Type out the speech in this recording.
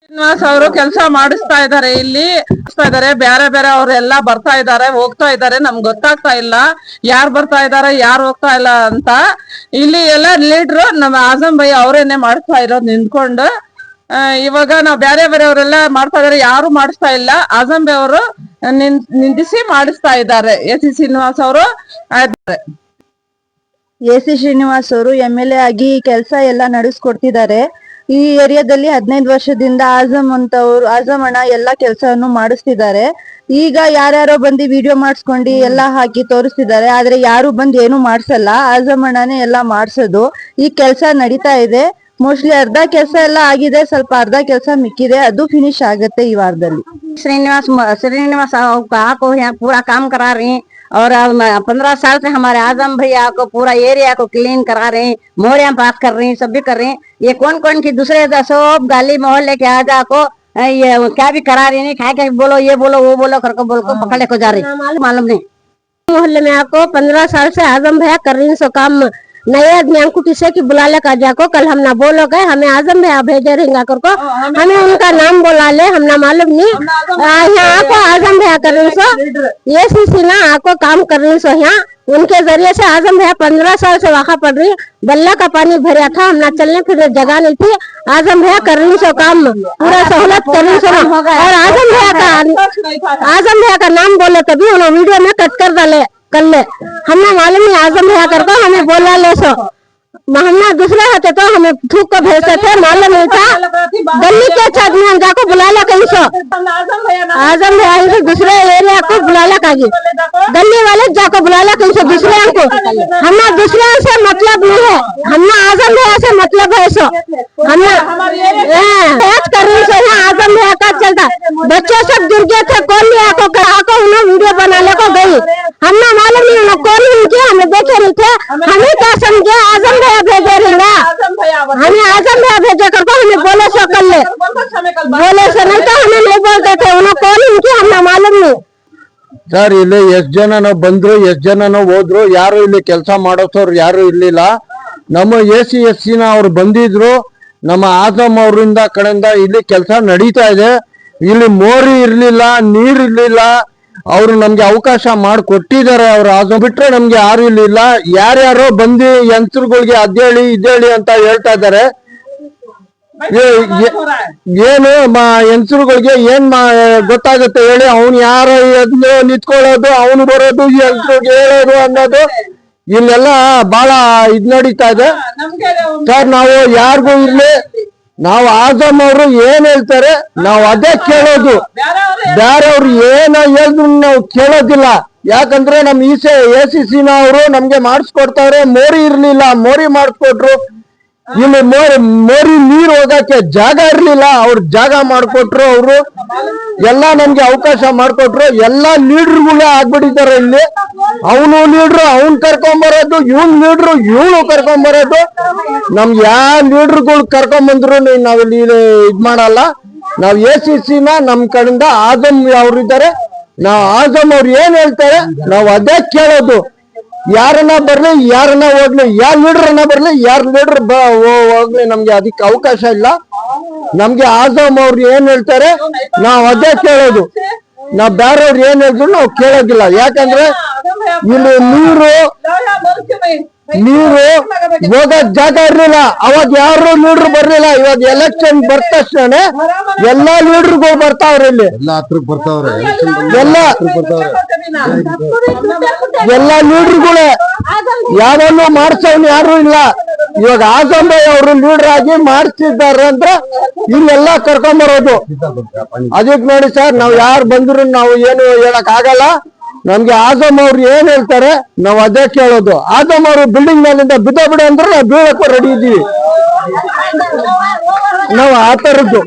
ಶ್ರೀನಿವಾಸ್ ಅವರು ಕೆಲಸ ಮಾಡಿಸ್ತಾ ಇದಾರೆ, ಇಲ್ಲಿ ಬೇರೆ ಬೇರೆ ಅವರೆಲ್ಲ ಬರ್ತಾ ಇದಾರೆ, ಹೋಗ್ತಾ ಇದಾರೆ. ನಮ್ಗೆ ಗೊತ್ತಾಗ್ತಾ ಇಲ್ಲ ಯಾರು ಬರ್ತಾ ಇದಾರೆ ಯಾರು ಹೋಗ್ತಾ ಇಲ್ಲ ಅಂತ. ಇಲ್ಲಿ ಎಲ್ಲ ಲೀಡ್ರು ನಮ್ಮ ಆಜಂ ಭೈ ಅವರೇನೆ ಮಾಡ್ತಾ ಇರೋದು ನಿಂತ್ಕೊಂಡು. ಇವಾಗ ನಾವು ಬೇರೆ ಬೇರೆಯವರೆಲ್ಲ ಮಾಡ್ತಾ ಇದಾರೆ, ಯಾರು ಮಾಡಿಸ್ತಾ ಇಲ್ಲ. ಆಜಂ ಭೈ ಅವರು ನಿಂದಿಸಿ ಮಾಡಿಸ್ತಾ ಇದ್ದಾರೆ. ಎಸಿ ಶ್ರೀನಿವಾಸ್ ಅವರು ಎಸಿ ಶ್ರೀನಿವಾಸ್ ಅವರು MLA ಆಗಿ ಕೆಲಸ ಎಲ್ಲ ನಡೆಸ್ಕೊಡ್ತಿದ್ದಾರೆ. ಈ ಏರಿಯಾದಲ್ಲಿ 15 ವರ್ಷದಿಂದ ಆಜಂ ಅಣ್ಣ ಎಲ್ಲಾ ಕೆಲಸವನ್ನು ಮಾಡಿಸ್ತಿದ್ದಾರೆ. ಈಗ ಯಾರ್ಯಾರೋ ಬಂದು ವಿಡಿಯೋ ಮಾಡಿಸ್ಕೊಂಡು ಎಲ್ಲ ಹಾಕಿ ತೋರಿಸ್ತಿದ್ದಾರೆ, ಆದ್ರೆ ಯಾರು ಬಂದು ಏನು ಮಾಡ್ಸಲ್ಲ. ಆಜಂ ಅಣ್ಣನೇ ಎಲ್ಲ ಮಾಡ್ಸೋದು. ಈ ಕೆಲಸ ನಡೀತಾ ಇದೆ. मोस्टली अर्धा ಕೆಲಸ ಎಲ್ಲ ಆಗಿದೆ, ಸ್ವಲ್ಪ ಅರ್ಧ ಕೆಲಸ ಮಿಕ್ಕಿದೆ, ಅದು ಫಿನಿಶ್ ಆಗುತ್ತೆ ಈ ವಾರದಲ್ಲಿ. श्रीनिवास को यहाँ पूरा काम करा रहे हैं और 15 साल से हमारे आजम भैया को पूरा एरिया को क्लीन करा रहे हैं, मोहरिया पास कर रहे हैं, सब भी कर रहे हैं. ये कौन कौन की दूसरे सब गाली मोहल्ले के आजा को ये क्या भी करा रहे हैं, क्या बोलो ये बोलो वो बोलो करके बोल को पकड़े को जा रहे हैं. मालूम नहीं मोहल्ले में आपको 15 साल से आजम भैया कर रही हैं सो काम. नए आदमी हमको किसे की बुला ले काजा को, कल हम ना बोलो गए हमें आजम भैया भेजे रहेंगे कर को, हमें उनका नाम बोला ले, हम ना मालूम नहीं. यहाँ को आजम भैया कर रही सो, ये सीसी ना आपको काम कर रही सो. यहाँ उनके जरिए से आजम भैया 15 साल से वाखा पड़ रही. बल्ला का पानी भरा था, हम ना चलने फिरने जगह नहीं थी. आजम भैया कर रही सो काम, पूरा सहूलत कर रही सो. और आजम भैया का नाम बोले तभी उन्होंने वीडियो में कट कर डाले कर ले. हमने मालूम नहीं आजम भैया करके हमें बोला ले सो. हमने दूसरे होते तो हमें थूक को भेजते थे, मालूम नहीं था. गली के छत में जाको बुला ला कहीं सो. आजम भैया से दूसरे एरिया को बुला ला कहीं, गली वाले जाको बुला ला कहीं सो दूसरे को. हमें दूसरे से मतलब नहीं है, हमने आजम भैया से मतलब है सो. हमने कर रही सो. यहाँ आजम भैया का चलता, बच्चे सब गिर गए थे, कौन लिया को कहा को उन्होंने वीडियो बनाने को गई. हमने मालूम नहीं उन्होंने कौन उनके, हमें देखे नहीं थे. हमें क्या समझे आजम भैया भेजे रहेगा, हमें आजम भैया भेजे करके हमें बोले सो कर ले, बोले सो नहीं तो हमें नहीं बोलते थे. उन्होंने कौन उनकी हमने मालूम नहीं. ಸರ್ ಇಲ್ಲಿ ಎಷ್ಟ್ ಜನನೋ ಬಂದ್ರು, ಎಷ್ಟ್ ಜನನೋ ಹೋದ್ರು, ಯಾರು ಇಲ್ಲಿ ಕೆಲಸ ಮಾಡೋರು ಯಾರು ಇರ್ಲಿಲ್ಲ. ನಮ್ಮ SC ಅವ್ರು ಬಂದಿದ್ರು, ನಮ್ಮ ಆಜಂ ಅವರಿಂದ ಕಡೆಯಿಂದ ಇಲ್ಲಿ ಕೆಲಸ ನಡೀತಾ ಇದೆ. ಇಲ್ಲಿ ಮೋರಿ ಇರ್ಲಿಲ್ಲ, ನೀರ್ ಇರ್ಲಿಲ್ಲ, ಅವ್ರು ನಮ್ಗೆ ಅವಕಾಶ ಮಾಡಿಕೊಟ್ಟಿದ್ದಾರೆ. ಅವ್ರು ಆಜಂ ಬಿಟ್ರೆ ನಮ್ಗೆ ಯಾರು ಇರ್ಲಿಲ್ಲ. ಯಾರ್ಯಾರೋ ಬಂದು ಯಂತ್ರಗಳಿಗೆ ಅದೇಳಿ ಇದೇಳಿ ಅಂತ ಹೇಳ್ತಾ ಇದ್ದಾರೆ. ಏನು ಯಂತ್ರಗಳಿಗೆ ಏನ್ ಗೊತ್ತಾಗುತ್ತೆ ಹೇಳಿ? ಅವ್ನು ಯಾರೋ ಎದ್ದು ನಿಂತ್ಕೊಳ್ಳೋದು, ಅವನು ಬರೋದು, ಯಂತ್ರಗಳಿಗೆ ಹೇಳೋದು ಅನ್ನೋದು ಇಲ್ಲೆಲ್ಲ ಬಹಳ ಇದ್ ನಡೀತಾ ಇದೆ ಸರ್. ನಾವು ಯಾರಿಗೂ ಇರ್ಲಿ, ನಾವು ಆಜಂ ಅವರು ಏನ್ ಹೇಳ್ತಾರೆ ನಾವು ಅದೇ ಕೇಳೋದು. ಬೇರೆಯವ್ರು ಏನ ಹೇಳಿದ್ರು ನಾವು ಕೇಳೋದಿಲ್ಲ. ಯಾಕಂದ್ರೆ ನಮ್ ACC ಅವರು ನಮ್ಗೆ ಮಾಡಿಸ್ಕೊಡ್ತಾರೆ. ಮೋರಿ ಇರ್ಲಿಲ್ಲ, ಮೋರಿ ಮಾಡಿಸ್ಕೊಟ್ರು. ಇಲ್ಲಿ ಮೋರಿ ನೀರ್ ಹೋಗಕ್ಕೆ ಜಾಗ ಇರ್ಲಿಲ್ಲ, ಅವ್ರ ಜಾಗ ಮಾಡ್ಕೊಟ್ರು. ಅವರು ಎಲ್ಲಾ ನಮ್ಗೆ ಅವಕಾಶ ಮಾಡ್ಕೊಟ್ರು. ಎಲ್ಲಾ ಲೀಡರ್ಗಳೇ ಆಗ್ಬಿಟ್ಟಿದ್ದಾರೆ ಇಲ್ಲಿ. ಅವನು ಲೀಡ್ರು ಅವ್ನ್ ಕರ್ಕೊಂಬರೋದು, ಇವನ್ ಲೀಡ್ರು ಇವನು ಕರ್ಕೊಂಬರೋದು. ನಮ್ಗೆ ಯಾವ ಲೀಡರ್ಗಳು ಕರ್ಕೊಂಬಂದ್ರು ನಾವಿಲ್ಲಿ ಇದ್ ಮಾಡಲ್ಲ. ನಾವ್ ACC ನಮ್ ಕಡೆಯಿಂದ ಆಜಂ ಅವ್ರಿದ್ದಾರೆ. ನಾವ್ ಆಜಂ ಅವ್ರು ಏನ್ ಹೇಳ್ತಾರೆ ನಾವ್ ಅದೇ ಕೇಳೋದು. ಯಾರನ್ನ ಬರ್ಲಿ, ಯಾರನ್ನ ಹೋಗ್ಲಿ, ಯಾರ್ ಲೀಡರ್ನ ಬರ್ಲಿ, ಯಾರ್ ಲೀಡರ್ ಹೋಗ್ಲಿ, ನಮ್ಗೆ ಅದಕ್ಕೆ ಅವಕಾಶ ಇಲ್ಲ. ನಮ್ಗೆ ಆಜಂ ಅವ್ರು ಏನ್ ಹೇಳ್ತಾರೆ ನಾವ್ ಅದೇ ಕೇಳೋದು. ನಾವ್ ಬೇರೆಯವ್ರು ಏನ್ ಹೇಳಿದ್ರು ನಾವು ಕೇಳೋದಿಲ್ಲ. ಯಾಕಂದ್ರೆ ಇಲ್ಲಿ ನೀರು ಹೋಗಕ್ ಜಾಗ ಇರ್ಲಿಲ್ಲ. ಅವಾಗ ಯಾರು ಲೀಡರ್ ಬರ್ಲಿಲ್ಲ. ಇವಾಗ ಎಲೆಕ್ಷನ್ ಬರ್ತ ತಕ್ಷಣ ಎಲ್ಲಾ ಲೀಡರ್ಗಳು ಬರ್ತಾವ್ರೆ ಇಲ್ಲಿ. ಎಲ್ಲಾ ಲೀಡರ್ಗಳೇ ಯಾವನ್ನೂ ಮಾಡ್ಸೋನು ಯಾರು ಇಲ್ಲ. ಇವಾಗ ಆಜಂ ಭೈ ಅವರು ಲೀಡರ್ ಆಗಿ ಮಾಡಿಸ್ತಿದ್ದಾರೆ ಅಂದ್ರೆ ಇಲ್ಲೆಲ್ಲಾ ಕರ್ಕೊಂಬರೋದು. ಅದಕ್ಕೆ ನೋಡಿ ಸರ್, ನಾವ್ ಯಾರು ಬಂದ್ರು ನಾವು ಏನು ಹೇಳಕ್ ಆಗಲ್ಲ. ನಮ್ಗೆ ಆಜಂ ಅವ್ರು ಏನ್ ಹೇಳ್ತಾರೆ ನಾವ್ ಅದೇ ಕೇಳೋದು. ಆಜಂ ಅವರು ಬಿಲ್ಡಿಂಗ್ ಮೇಲಿಂದ ಬಿಡ ಅಂದ್ರೆ ನಾವು ಬೀಳಕ್ಕೂ ರೆಡಿ ಇದೀವಿ. ನಾವು ಆ ತರದ್ದು